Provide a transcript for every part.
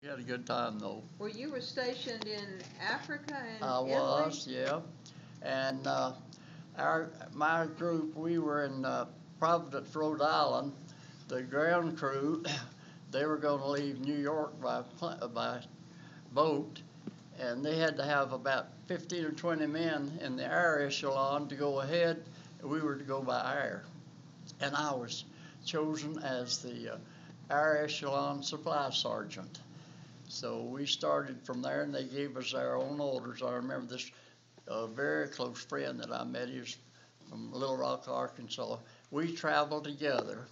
We had a good time though. Well, you were stationed in Africa and I Italy? was, yeah. And my group, we were in Providence, Rhode Island. The ground crew, they were going to leave New York by boat, and they had to have about 15 or 20 men in the air echelon to go ahead. We were to go by air, and I was chosen as the air echelon supply sergeant. So we started from there, and they gave us our own orders. I remember this very close friend that I met. He was from Little Rock, Arkansas. We traveled together.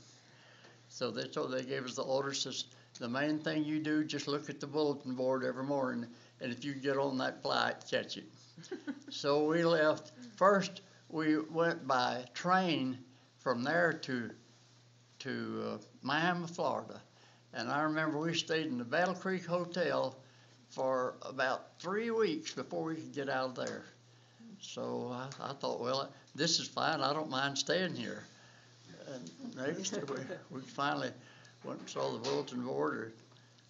So they gave us the orders. Says the main thing you do, just look at the bulletin board every morning, and if you get on that flight, catch it. So we left. First, we went by train from there to Miami, Florida. And I remember we stayed in the Battle Creek Hotel for about 3 weeks before we could get out of there. So I thought, well, this is fine. I don't mind staying here. And next, we finally went and saw the bulletin board,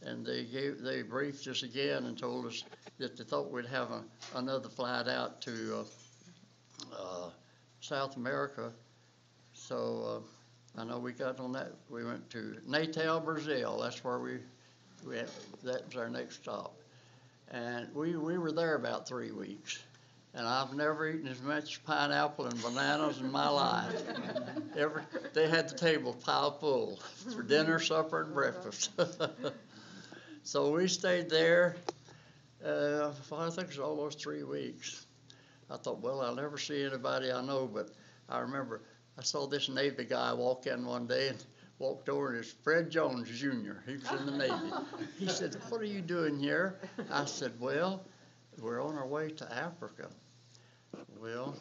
and they briefed us again and told us that they thought we'd have another flight out to South America. So I know we got on that. We went to Natal, Brazil. That's where that was our next stop. And we were there about 3 weeks. And I've never eaten as much pineapple and bananas in my life. They had the table piled full for dinner, supper, and breakfast. So we stayed there, I think it was almost 3 weeks. I thought, well, I'll never see anybody I know, but I remember I saw this Navy guy walk in one day and walked over, and it's Fred Jones, Jr. He was in the Navy. He said, "What are you doing here?" I said, "Well, we're on our way to Africa." Well,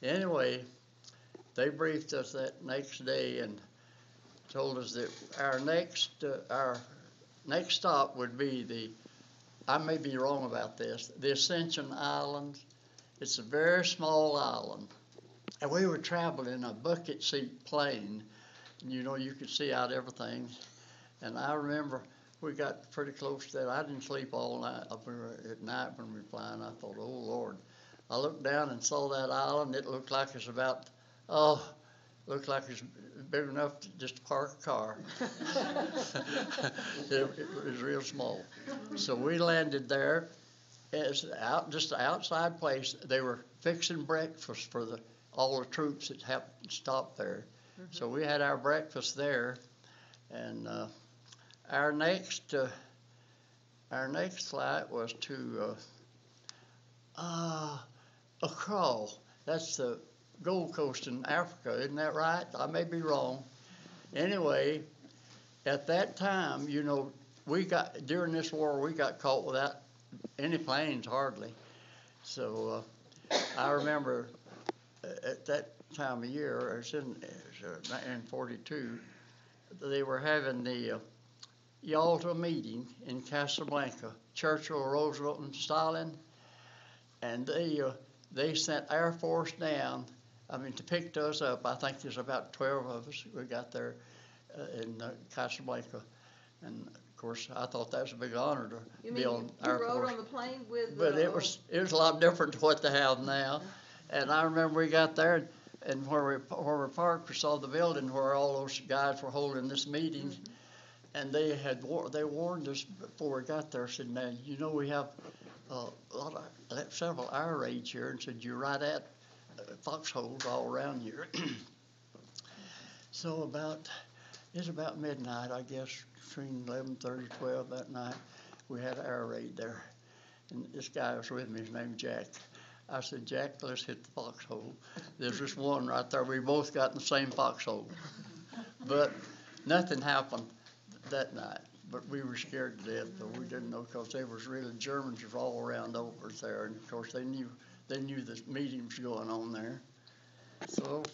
anyway, they briefed us that next day and told us that our next stop would be I may be wrong about this, the Ascension Islands. It's a very small island. And we were traveling in a bucket seat plane. You know, you could see out everything. And I remember we got pretty close to that. I didn't sleep all night. At night when we were flying, I thought, oh, Lord. I looked down and saw that island. It looked like it's looked like it's big enough to just park a car. It was real small. So we landed there. It's just an outside place. They were fixing breakfast for all the troops that happened to stop there. Mm-hmm. So we had our breakfast there, and our next flight was to Accra. That's the Gold Coast in Africa, isn't that right? I may be wrong. Anyway, at that time, you know, during this war, we got caught without any planes hardly. So I remember at that time of year, it was in 42, they were having the Yalta meeting in Casablanca, Churchill, Roosevelt, and Stalin, and they sent Air Force down, to pick us up. I think there's about 12 of us. We got there in Casablanca, and of course, I thought that was a big honor to be on Air Force. You rode on the plane with? But it was a lot different to what they have now. And I remember we got there, and where we parked, we saw the building where all those guys were holding this meeting, mm-hmm. And they warned us before we got there. Said, "Now you know we have several air raids here," and said you're right at foxholes all around here. So it's about midnight, I guess, between 11:30 12 that night. We had an air raid there, and this guy was with me. His name's Jack. I said, "Jack, let's hit the foxhole." There's just one right there. We both got in the same foxhole. But nothing happened that night. But we were scared to death, though. We didn't know because there was really Germans were all around over there. And, of course, they knew the meeting was going on there. So